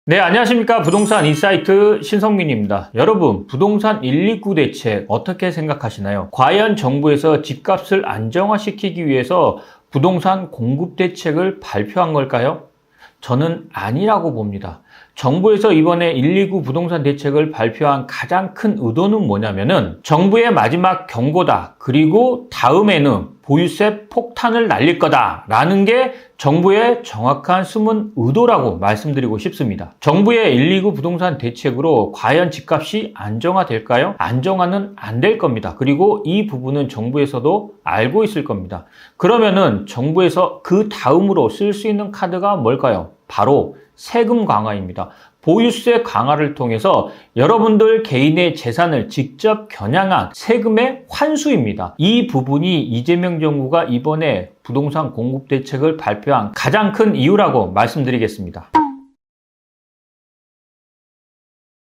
네, 안녕하십니까. 부동산 인사이트 신성민입니다. 여러분, 부동산 129 대책 어떻게 생각하시나요? 과연 정부에서 집값을 안정화시키기 위해서 부동산 공급 대책을 발표한 걸까요? 저는 아니라고 봅니다. 정부에서 이번에 129 부동산 대책을 발표한 가장 큰 의도는 뭐냐면은 정부의 마지막 경고다. 그리고 다음에는 보유세 폭탄을 날릴 거다 라는 게 정부의 정확한 숨은 의도라고 말씀드리고 싶습니다. 정부의 129 부동산 대책으로 과연 집값이 안정화될까요? 안정화는 안 될 겁니다. 그리고 이 부분은 정부에서도 알고 있을 겁니다. 그러면은 정부에서 그 다음으로 쓸 수 있는 카드가 뭘까요? 바로 세금 강화입니다. 보유세 강화를 통해서 여러분들 개인의 재산을 직접 겨냥한 세금의 환수입니다. 이 부분이 이재명 정부가 이번에 부동산 공급 대책을 발표한 가장 큰 이유라고 말씀드리겠습니다.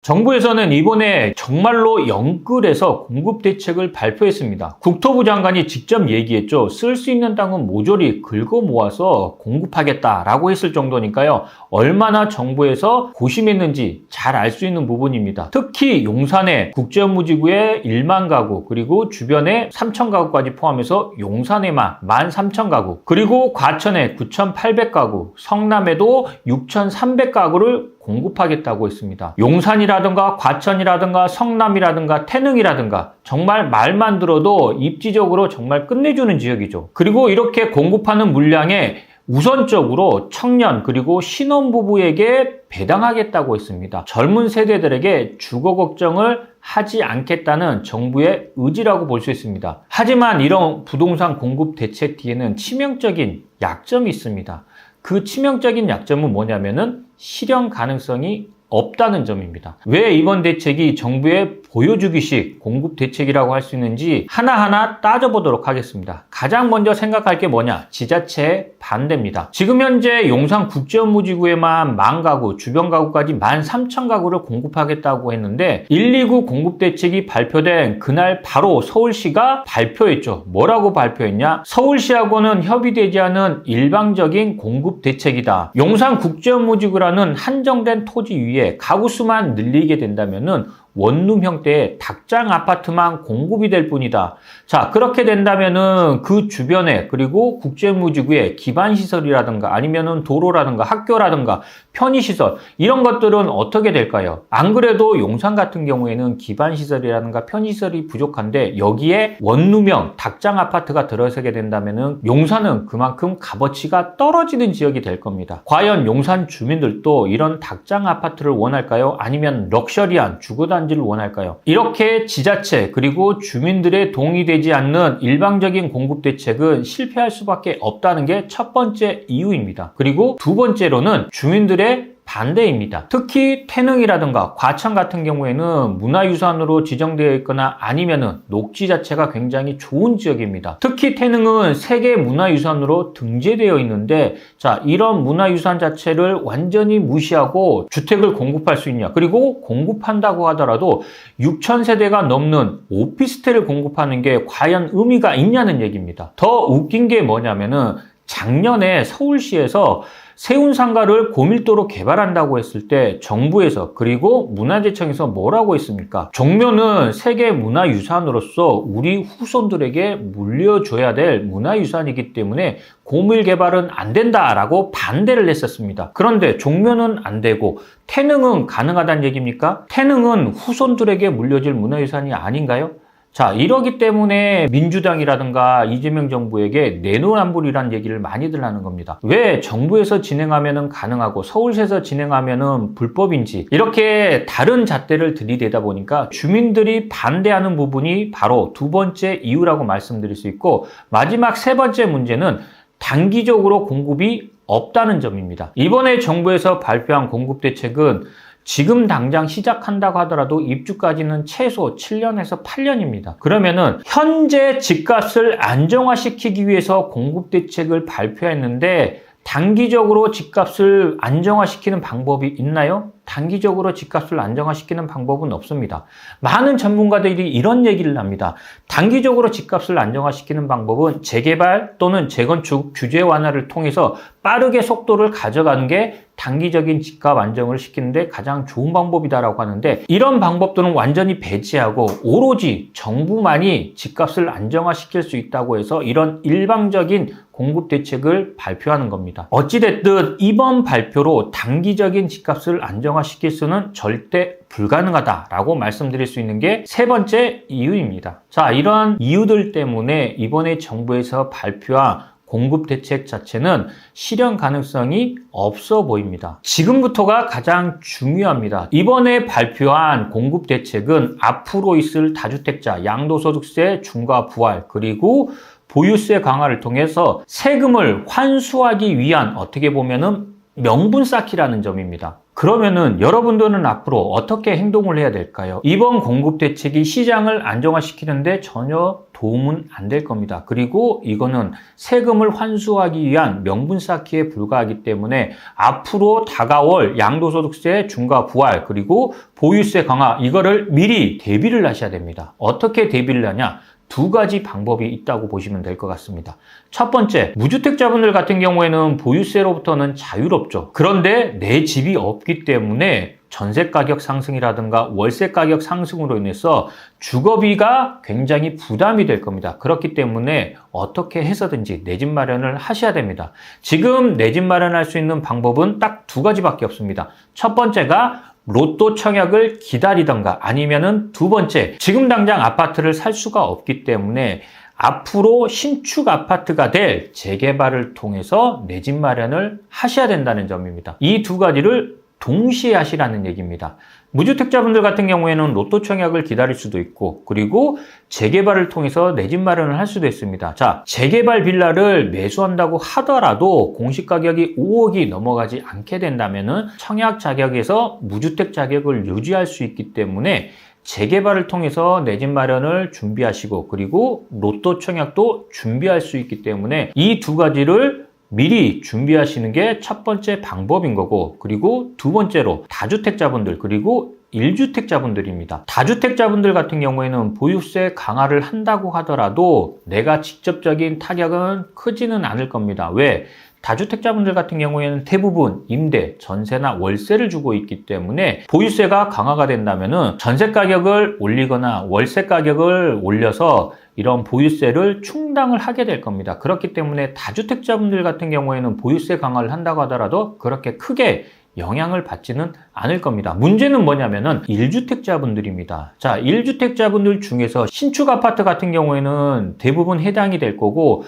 정부에서는 이번에 정말로 영끌해서 공급 대책을 발표했습니다. 국토부 장관이 직접 얘기했죠. 쓸 수 있는 땅은 모조리 긁어 모아서 공급하겠다라고 했을 정도니까요. 얼마나 정부에서 고심했는지 잘 알 수 있는 부분입니다. 특히 용산의 국제업무지구에 1만 가구, 그리고 주변에 3천 가구까지 포함해서 용산에만 13,000가구, 그리고 과천에 9,800가구, 성남에도 6,300가구를 공급하겠다고 했습니다. 용산이라든가 과천이라든가 성남이라든가 태릉이라든가 정말 말만 들어도 입지적으로 정말 끝내주는 지역이죠. 그리고 이렇게 공급하는 물량에 우선적으로 청년 그리고 신혼부부에게 배당하겠다고 했습니다. 젊은 세대들에게 주거 걱정을 하지 않겠다는 정부의 의지라고 볼 수 있습니다. 하지만 이런 부동산 공급 대책 뒤에는 치명적인 약점이 있습니다. 그 치명적인 약점은 뭐냐면은 실현 가능성이 없다는 점입니다. 왜 이번 대책이 정부의 보여주기식 공급 대책이라고 할 수 있는지 하나하나 따져보도록 하겠습니다. 가장 먼저 생각할 게 뭐냐? 지자체의 반대입니다. 지금 현재 용산 국제업무지구에만 10,000가구, 주변 가구까지 13,000가구를 공급하겠다고 했는데 129 공급 대책이 발표된 그날 바로 서울시가 발표했죠. 뭐라고 발표했냐? 서울시하고는 협의되지 않은 일방적인 공급 대책이다. 용산 국제업무지구라는 한정된 토지 위에 가구 수만 늘리게 된다면은 원룸 형태의 닭장 아파트만 공급이 될 뿐이다. 자, 그렇게 된다면은 그 주변에 그리고 국제무지구에 기반시설이라든가 아니면은 도로라든가 학교라든가 편의시설 이런 것들은 어떻게 될까요? 안 그래도 용산 같은 경우에는 기반시설이라든가 편의시설이 부족한데 여기에 원룸형 닭장 아파트가 들어서게 된다면은 용산은 그만큼 값어치가 떨어지는 지역이 될 겁니다. 과연 용산 주민들도 이런 닭장 아파트를 원할까요? 아니면 럭셔리한 주거단지를 원할까요? 이렇게 지자체 그리고 주민들의 동의 되지 않는 일방적인 공급 대책은 실패할 수밖에 없다는 게 첫 번째 이유입니다. 그리고 두 번째로는 주민들의 반대입니다. 특히 태릉이라든가 과천 같은 경우에는 문화유산으로 지정되어 있거나 아니면은 녹지 자체가 굉장히 좋은 지역입니다. 특히 태릉은 세계 문화유산으로 등재되어 있는데 자, 이런 문화유산 자체를 완전히 무시하고 주택을 공급할 수 있냐? 그리고 공급한다고 하더라도 6,000세대가 넘는 오피스텔을 공급하는 게 과연 의미가 있냐는 얘기입니다. 더 웃긴 게 뭐냐면은 작년에 서울시에서 세운상가를 고밀도로 개발한다고 했을 때 정부에서 그리고 문화재청에서 뭐라고 했습니까? 종묘는 세계 문화유산으로서 우리 후손들에게 물려줘야 될 문화유산이기 때문에 고밀 개발은 안 된다라고 반대를 했었습니다. 그런데 종묘는 안 되고 태릉은 가능하다는 얘기입니까? 태릉은 후손들에게 물려질 문화유산이 아닌가요? 자, 이러기 때문에 민주당이라든가 이재명 정부에게 내로남불이라는 얘기를 많이들 하는 겁니다. 왜 정부에서 진행하면은 가능하고 서울시에서 진행하면은 불법인지 이렇게 다른 잣대를 들이대다 보니까 주민들이 반대하는 부분이 바로 두 번째 이유라고 말씀드릴 수 있고 마지막 세 번째 문제는 단기적으로 공급이 없다는 점입니다. 이번에 정부에서 발표한 공급 대책은 지금 당장 시작한다고 하더라도 입주까지는 최소 7년에서 8년입니다. 그러면은 현재 집값을 안정화시키기 위해서 공급대책을 발표했는데 단기적으로 집값을 안정화시키는 방법이 있나요? 단기적으로 집값을 안정화시키는 방법은 없습니다. 많은 전문가들이 이런 얘기를 합니다. 단기적으로 집값을 안정화시키는 방법은 재개발 또는 재건축 규제 완화를 통해서 빠르게 속도를 가져가는 게 단기적인 집값 안정을 시키는데 가장 좋은 방법이다라고 하는데, 이런 방법들은 완전히 배제하고 오로지 정부만이 집값을 안정화시킬 수 있다고 해서 이런 일방적인 공급 대책을 발표하는 겁니다. 어찌됐든 이번 발표로 단기적인 집값을 안정화시킬 수는 절대 불가능하다라고 말씀드릴 수 있는 게 세 번째 이유입니다. 자, 이런 이유들 때문에 이번에 정부에서 발표한 공급 대책 자체는 실현 가능성이 없어 보입니다. 지금부터가 가장 중요합니다. 이번에 발표한 공급 대책은 앞으로 있을 다주택자 양도소득세 중과 부활 그리고 보유세 강화를 통해서 세금을 환수하기 위한 어떻게 보면은 명분 쌓기라는 점입니다. 그러면은 여러분들은 앞으로 어떻게 행동을 해야 될까요? 이번 공급 대책이 시장을 안정화시키는데 전혀 도움은 안 될 겁니다. 그리고 이거는 세금을 환수하기 위한 명분 쌓기에 불과하기 때문에 앞으로 다가올 양도소득세 중과 부활 그리고 보유세 강화, 이거를 미리 대비를 하셔야 됩니다. 어떻게 대비를 하냐? 두 가지 방법이 있다고 보시면 될 것 같습니다. 첫 번째, 무주택자분들 같은 경우에는 보유세로부터는 자유롭죠. 그런데 내 집이 없기 때문에 전세 가격 상승이라든가 월세 가격 상승으로 인해서 주거비가 굉장히 부담이 될 겁니다. 그렇기 때문에 어떻게 해서든지 내 집 마련을 하셔야 됩니다. 지금 내 집 마련할 수 있는 방법은 딱 두 가지밖에 없습니다. 첫 번째가 로또 청약을 기다리던가, 아니면은 두 번째, 지금 당장 아파트를 살 수가 없기 때문에 앞으로 신축 아파트가 될 재개발을 통해서 내 집 마련을 하셔야 된다는 점입니다. 이 두 가지를 동시에 하시라는 얘기입니다. 무주택자분들 같은 경우에는 로또 청약을 기다릴 수도 있고, 그리고 재개발을 통해서 내 집 마련을 할 수도 있습니다. 자, 재개발 빌라를 매수한다고 하더라도 공시가격이 5억이 넘어가지 않게 된다면은 청약 자격에서 무주택 자격을 유지할 수 있기 때문에 재개발을 통해서 내 집 마련을 준비하시고, 그리고 로또 청약도 준비할 수 있기 때문에 이 두 가지를 미리 준비하시는 게 첫 번째 방법인 거고, 그리고 두 번째로 다주택자분들 그리고 1주택자분들입니다. 다주택자분들 같은 경우에는 보유세 강화를 한다고 하더라도 내가 직접적인 타격은 크지는 않을 겁니다. 왜? 다주택자분들 같은 경우에는 대부분 임대, 전세나 월세를 주고 있기 때문에 보유세가 강화가 된다면은 전세 가격을 올리거나 월세 가격을 올려서 이런 보유세를 충당을 하게 될 겁니다. 그렇기 때문에 다주택자분들 같은 경우에는 보유세 강화를 한다고 하더라도 그렇게 크게 영향을 받지는 않을 겁니다. 문제는 뭐냐면은 1주택자분들입니다. 자, 1주택자분들 중에서 신축 아파트 같은 경우에는 대부분 해당이 될 거고,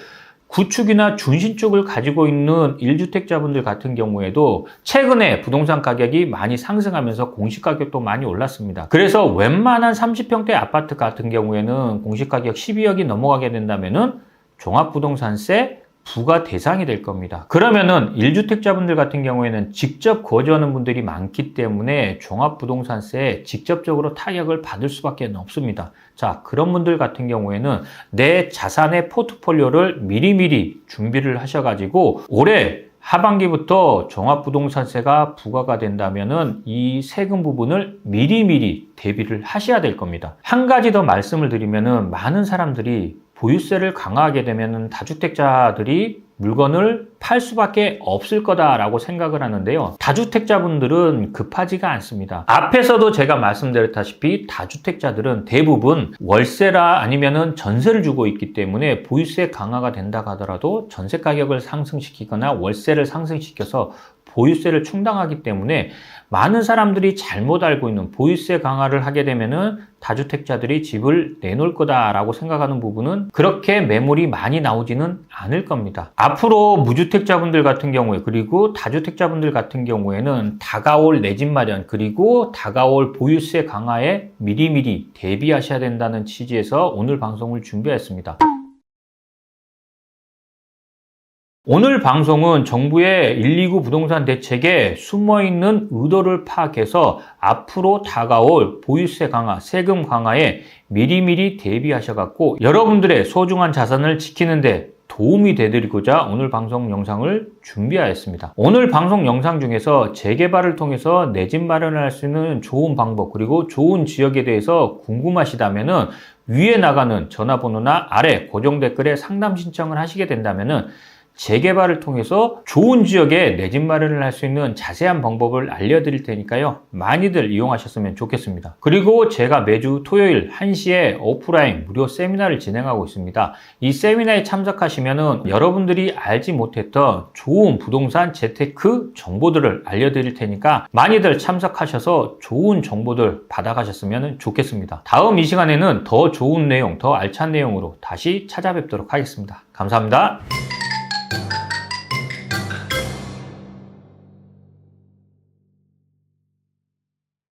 구축이나 준신축을 가지고 있는 1주택자분들 같은 경우에도 최근에 부동산 가격이 많이 상승하면서 공시가격도 많이 올랐습니다. 그래서 웬만한 30평대 아파트 같은 경우에는 공시가격 12억이 넘어가게 된다면은 종합부동산세 부과 대상이 될 겁니다. 그러면은 1주택자분들 같은 경우에는 직접 거주하는 분들이 많기 때문에 종합부동산세에 직접적으로 타격을 받을 수밖에 없습니다. 자, 그런 분들 같은 경우에는 내 자산의 포트폴리오를 미리미리 준비를 하셔가지고 올해 하반기부터 종합부동산세가 부과가 된다면은 이 세금 부분을 미리미리 대비를 하셔야 될 겁니다. 한 가지 더 말씀을 드리면은 많은 사람들이 보유세를 강화하게 되면 다주택자들이 물건을 팔 수밖에 없을 거다라고 생각을 하는데요. 다주택자분들은 급하지가 않습니다. 앞에서도 제가 말씀드렸다시피 다주택자들은 대부분 월세라 아니면은 전세를 주고 있기 때문에 보유세 강화가 된다고 하더라도 전세 가격을 상승시키거나 월세를 상승시켜서 보유세를 충당하기 때문에 많은 사람들이 잘못 알고 있는 보유세 강화를 하게 되면은 다주택자들이 집을 내놓을 거다라고 생각하는 부분은 그렇게 매물이 많이 나오지는 않을 겁니다. 앞으로 무주택자분들 같은 경우에 그리고 다주택자분들 같은 경우에는 다가올 내 집 마련 그리고 다가올 보유세 강화에 미리미리 대비하셔야 된다는 취지에서 오늘 방송을 준비했습니다. 오늘 방송은 정부의 129 부동산 대책에 숨어있는 의도를 파악해서 앞으로 다가올 보유세 강화, 세금 강화에 미리미리 대비하셔갖고 여러분들의 소중한 자산을 지키는데 도움이 되드리고자 오늘 방송 영상을 준비하였습니다. 오늘 방송 영상 중에서 재개발을 통해서 내 집 마련을 할 수 있는 좋은 방법, 그리고 좋은 지역에 대해서 궁금하시다면은 위에 나가는 전화번호나 아래 고정 댓글에 상담 신청을 하시게 된다면은 재개발을 통해서 좋은 지역에 내 집 마련을 할 수 있는 자세한 방법을 알려드릴 테니까요. 많이들 이용하셨으면 좋겠습니다. 그리고 제가 매주 토요일 1시에 오프라인 무료 세미나를 진행하고 있습니다. 이 세미나에 참석하시면은 여러분들이 알지 못했던 좋은 부동산 재테크 정보들을 알려드릴 테니까 많이들 참석하셔서 좋은 정보들 받아가셨으면 좋겠습니다. 다음 이 시간에는 더 좋은 내용, 더 알찬 내용으로 다시 찾아뵙도록 하겠습니다. 감사합니다.